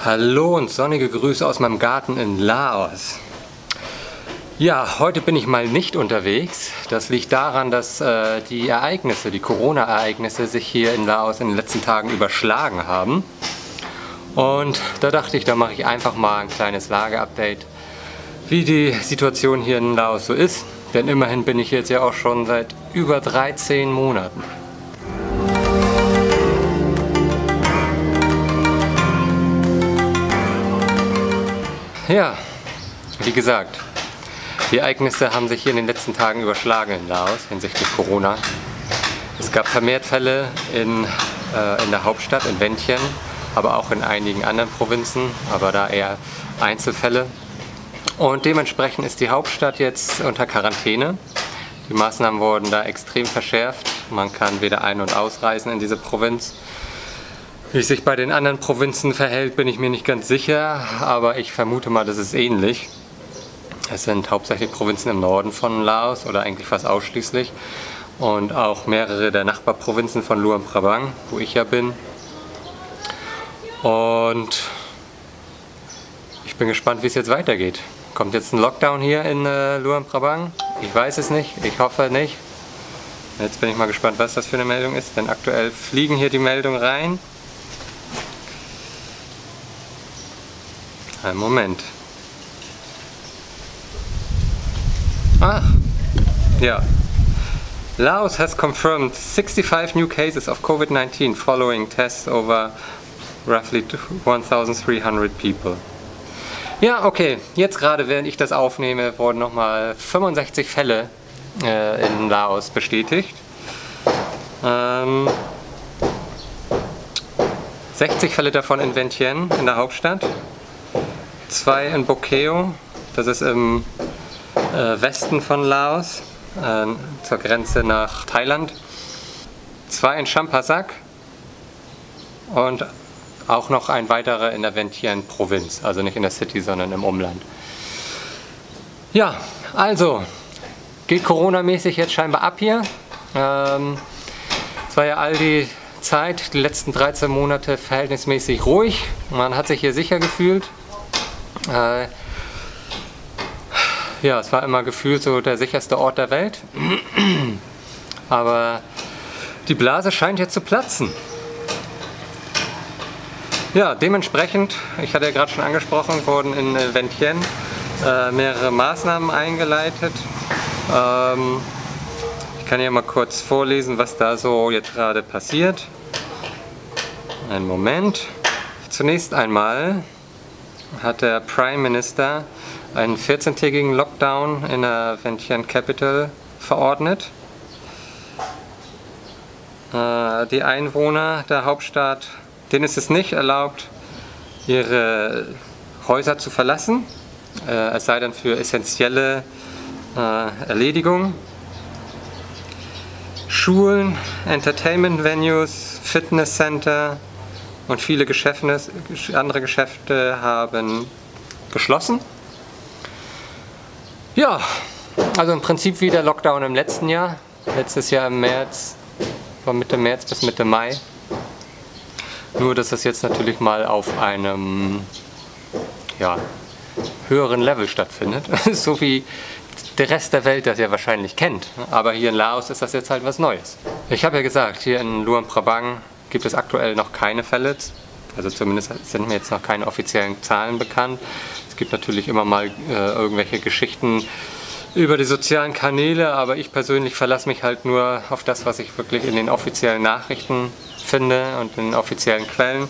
Hallo und sonnige Grüße aus meinem Garten in Laos. Ja, heute bin ich mal nicht unterwegs. Das liegt daran, dass die Corona-Ereignisse sich hier in Laos in den letzten Tagen überschlagen haben. Und da dachte ich, da mache ich einfach mal ein kleines Lage-Update, wie die Situation hier in Laos so ist. Denn immerhin bin ich jetzt ja auch schon seit über 13 Monaten. Ja, wie gesagt, die Ereignisse haben sich hier in den letzten Tagen überschlagen in Laos hinsichtlich Corona. Es gab vermehrt Fälle in der Hauptstadt, in Vientiane, aber auch in einigen anderen Provinzen, aber da eher Einzelfälle. Und dementsprechend ist die Hauptstadt jetzt unter Quarantäne. Die Maßnahmen wurden da extrem verschärft. Man kann weder ein- und ausreisen in diese Provinz. Wie es sich bei den anderen Provinzen verhält, bin ich mir nicht ganz sicher, aber ich vermute mal, das ist ähnlich. Es sind hauptsächlich Provinzen im Norden von Laos oder eigentlich fast ausschließlich und auch mehrere der Nachbarprovinzen von Luang Prabang, wo ich ja bin. Und ich bin gespannt, wie es jetzt weitergeht. Kommt jetzt ein Lockdown hier in Luang Prabang? Ich weiß es nicht, ich hoffe nicht. Jetzt bin ich mal gespannt, was das für eine Meldung ist, denn aktuell fliegen hier die Meldungen rein. Einen Moment. Ach, ja. Laos has confirmed 65 new cases of COVID-19 following tests over roughly 1,300 people. Ja, okay. Jetzt gerade, während ich das aufnehme, wurden nochmal 65 Fälle in Laos bestätigt. 60 Fälle davon in Vientiane, in der Hauptstadt. 2 in Bokeo, das ist im Westen von Laos, zur Grenze nach Thailand. 2 in Champasak und auch noch ein weiterer in der Vientiane-Provinz, also nicht in der City, sondern im Umland. Ja, also geht Corona-mäßig jetzt scheinbar ab hier. Es war ja all die Zeit, die letzten 13 Monate verhältnismäßig ruhig. Man hat sich hier sicher gefühlt. Ja, es war immer gefühlt so der sicherste Ort der Welt. Aber die Blase scheint jetzt zu platzen. Ja, dementsprechend, ich hatte ja gerade schon angesprochen, wurden in Vientiane mehrere Maßnahmen eingeleitet. Ich kann ja mal kurz vorlesen, was da so jetzt gerade passiert. Einen Moment. Zunächst einmal hat der Prime Minister einen 14-tägigen Lockdown in der Vientiane Capital verordnet. Die Einwohner der Hauptstadt, denen ist es nicht erlaubt, ihre Häuser zu verlassen, es sei denn für essentielle Erledigungen. Schulen, Entertainment-Venues, Fitnesscenter und viele andere Geschäfte haben geschlossen. Ja, also im Prinzip wie der Lockdown im letzten Jahr. Letztes Jahr im März, von Mitte März bis Mitte Mai. Nur, dass das jetzt natürlich mal auf einem höheren Level stattfindet. So wie der Rest der Welt das ja wahrscheinlich kennt. Aber hier in Laos ist das jetzt halt was Neues. Ich habe ja gesagt, hier in Luang Prabang gibt es aktuell noch keine Fälle. Also zumindest sind mir jetzt noch keine offiziellen Zahlen bekannt. Es gibt natürlich immer mal irgendwelche Geschichten über die sozialen Kanäle, aber ich persönlich verlasse mich halt nur auf das, was ich wirklich in den offiziellen Nachrichten finde und in den offiziellen Quellen.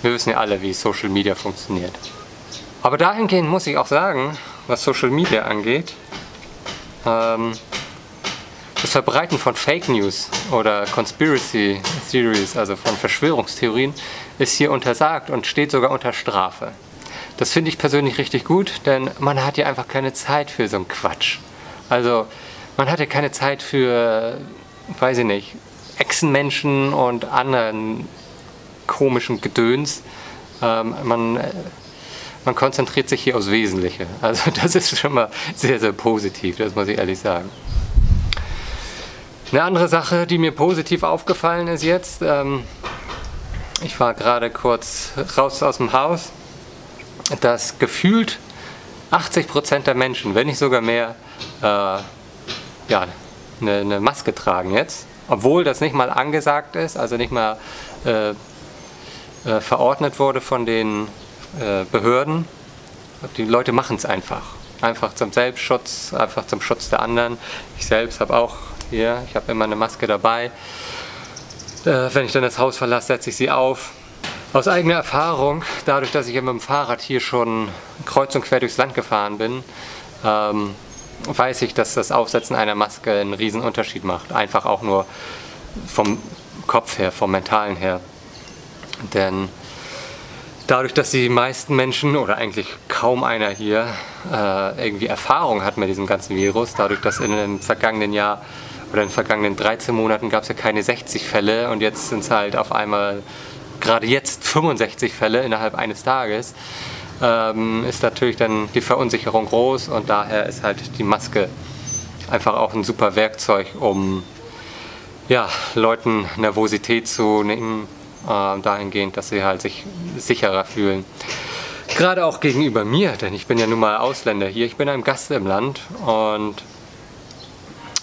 Wir wissen ja alle, wie Social Media funktioniert. Aber dahingehend muss ich auch sagen, was Social Media angeht, das Verbreiten von Fake News oder Conspiracy Theories, also von Verschwörungstheorien, ist hier untersagt und steht sogar unter Strafe. Das finde ich persönlich richtig gut, denn man hat ja einfach keine Zeit für so einen Quatsch. Also man hat ja keine Zeit für, weiß ich nicht, Echsenmenschen und anderen komischen Gedöns. Man konzentriert sich hier aufs Wesentliche. Also das ist schon mal sehr, sehr positiv, das muss ich ehrlich sagen. Eine andere Sache, die mir positiv aufgefallen ist jetzt, ich war gerade kurz raus aus dem Haus dass gefühlt 80% der Menschen, wenn nicht sogar mehr, ja, eine Maske tragen jetzt. Obwohl das nicht mal angesagt ist, also nicht mal verordnet wurde von den Behörden. Die Leute machen es einfach. Einfach zum Selbstschutz, einfach zum Schutz der anderen. Ich selbst habe auch hier, ich habe immer eine Maske dabei. Wenn ich dann das Haus verlasse, setze ich sie auf. Aus eigener Erfahrung, dadurch, dass ich immer mit dem Fahrrad hier schon kreuz und quer durchs Land gefahren bin, weiß ich, dass das Aufsetzen einer Maske einen riesen Unterschied macht. Einfach auch nur vom Kopf her, vom Mentalen her. Denn dadurch, dass die meisten Menschen oder eigentlich kaum einer hier irgendwie Erfahrung hat mit diesem ganzen Virus, dadurch, dass in dem vergangenen Jahr oder in den vergangenen 13 Monaten gab es ja keine 60 Fälle und jetzt sind es halt auf einmal, gerade jetzt 65 Fälle innerhalb eines Tages, ist natürlich dann die Verunsicherung groß und daher ist halt die Maske einfach auch ein super Werkzeug, um ja, Leuten Nervosität zu nehmen, dahingehend, dass sie halt sich sicherer fühlen. Gerade auch gegenüber mir, denn ich bin ja nun mal Ausländer hier, ich bin ein Gast im Land und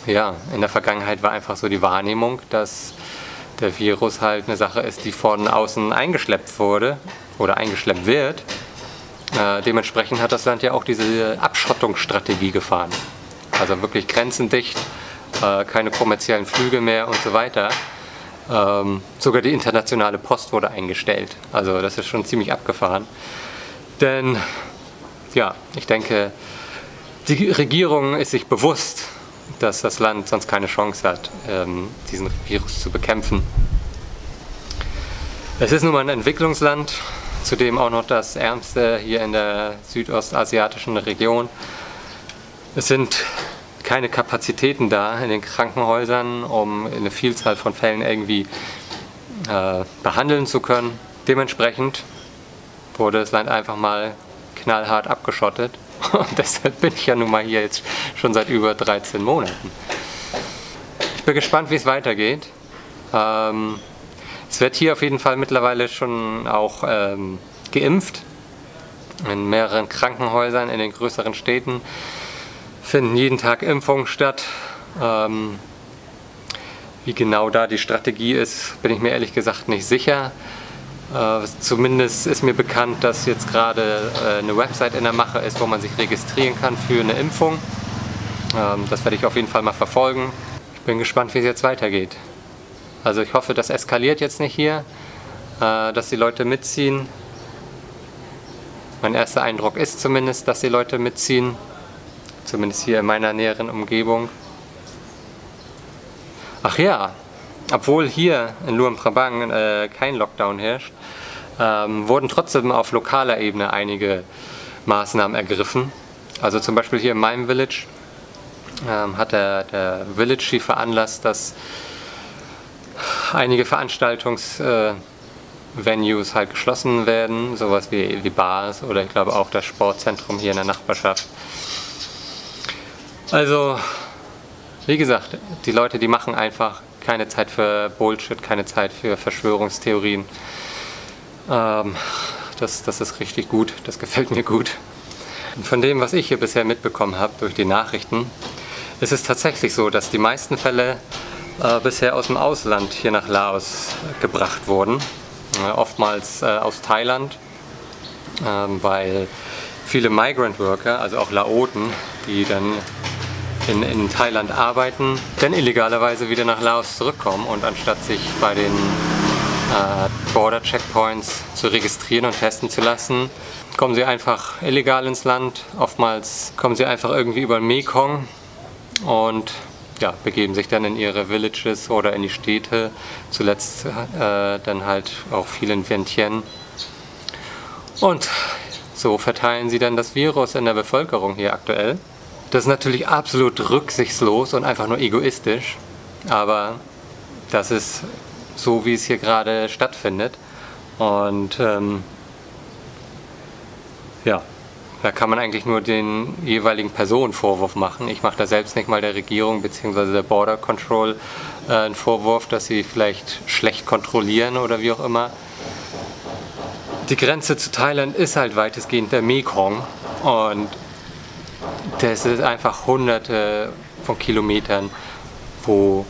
ja, in der Vergangenheit war einfach so die Wahrnehmung, dass der Virus halt eine Sache ist, die von außen eingeschleppt wurde oder eingeschleppt wird. Dementsprechend hat das Land ja auch diese Abschottungsstrategie gefahren. Also wirklich grenzendicht, keine kommerziellen Flüge mehr und so weiter. Sogar die internationale Post wurde eingestellt. Also das ist schon ziemlich abgefahren. Denn ja, ich denke, die Regierung ist sich bewusst, dass das Land sonst keine Chance hat, diesen Virus zu bekämpfen. Es ist nun mal ein Entwicklungsland, zudem auch noch das ärmste hier in der südostasiatischen Region. Es sind keine Kapazitäten da in den Krankenhäusern, um eine Vielzahl von Fällen irgendwie behandeln zu können. Dementsprechend wurde das Land einfach mal knallhart abgeschottet. Und deshalb bin ich ja nun mal hier jetzt schon seit über 13 Monaten. Ich bin gespannt, wie es weitergeht. Es wird hier auf jeden Fall mittlerweile schon auch geimpft. In mehreren Krankenhäusern in den größeren Städten finden jeden Tag Impfungen statt. Wie genau da die Strategie ist, bin ich mir ehrlich gesagt nicht sicher. Zumindest ist mir bekannt, dass jetzt gerade eine Website in der Mache ist, wo man sich registrieren kann für eine Impfung. Das werde ich auf jeden Fall mal verfolgen. Ich bin gespannt, wie es jetzt weitergeht. Also ich hoffe, das eskaliert jetzt nicht hier, dass die Leute mitziehen. Mein erster Eindruck ist zumindest, dass die Leute mitziehen. Zumindest hier in meiner näheren Umgebung. Ach ja, obwohl hier in Luang Prabang kein Lockdown herrscht, wurden trotzdem auf lokaler Ebene einige Maßnahmen ergriffen. Also zum Beispiel hier in meinem Village hat der Village Chief veranlasst, dass einige Veranstaltungsvenues halt geschlossen werden, sowas wie Bars oder ich glaube auch das Sportzentrum hier in der Nachbarschaft. Also, wie gesagt, die Leute, die machen einfach keine Zeit für Bullshit, keine Zeit für Verschwörungstheorien. Das ist richtig gut, das gefällt mir gut. Und von dem, was ich hier bisher mitbekommen habe durch die Nachrichten, ist es tatsächlich so, dass die meisten Fälle bisher aus dem Ausland hier nach Laos gebracht wurden. Oftmals aus Thailand, weil viele Migrant Worker, also auch Laoten, die dann in Thailand arbeiten, dann illegalerweise wieder nach Laos zurückkommen und anstatt sich bei den Border Checkpoints zu registrieren und testen zu lassen, kommen sie einfach illegal ins Land. Oftmals kommen sie einfach irgendwie über den Mekong und ja, begeben sich dann in ihre Villages oder in die Städte. Zuletzt dann halt auch viel in Vientiane. Und so verteilen sie dann das Virus in der Bevölkerung hier aktuell. Das ist natürlich absolut rücksichtslos und einfach nur egoistisch, aber das ist so, wie es hier gerade stattfindet. Und ja, da kann man eigentlich nur den jeweiligen Personen Vorwurf machen. Ich mache da selbst nicht mal der Regierung bzw. der Border Control einen Vorwurf, dass sie vielleicht schlecht kontrollieren oder wie auch immer. Die Grenze zu Thailand ist halt weitestgehend der Mekong und das ist einfach hunderte von Kilometern, wo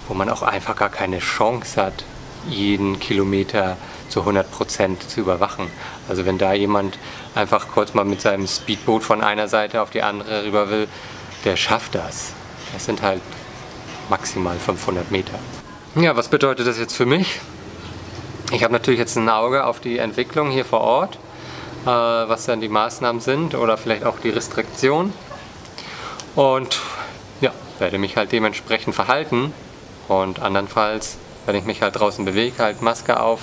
man auch einfach gar keine Chance hat, jeden Kilometer zu 100% zu überwachen. Also wenn da jemand einfach kurz mal mit seinem Speedboot von einer Seite auf die andere rüber will, der schafft das. Das sind halt maximal 500 Meter. Ja, was bedeutet das jetzt für mich? Ich habe natürlich jetzt ein Auge auf die Entwicklung hier vor Ort, was dann die Maßnahmen sind oder vielleicht auch die Restriktionen. Und ja, werde mich halt dementsprechend verhalten. Und andernfalls, wenn ich mich halt draußen bewege, halt Maske auf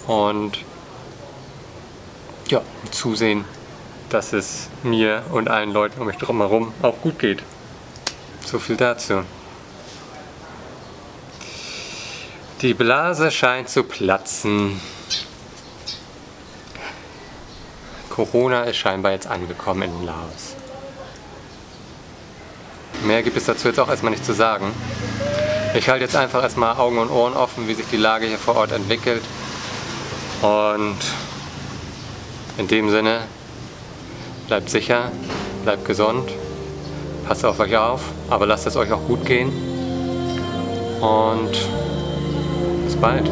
und ja, zusehen, dass es mir und allen Leuten um mich drumherum auch gut geht. So viel dazu. Die Blase scheint zu platzen. Corona ist scheinbar jetzt angekommen in Laos. Mehr gibt es dazu jetzt auch erstmal nicht zu sagen. Ich halte jetzt einfach erstmal Augen und Ohren offen, wie sich die Lage hier vor Ort entwickelt. Und in dem Sinne, bleibt sicher, bleibt gesund, passt auf euch auf, aber lasst es euch auch gut gehen. Und bis bald.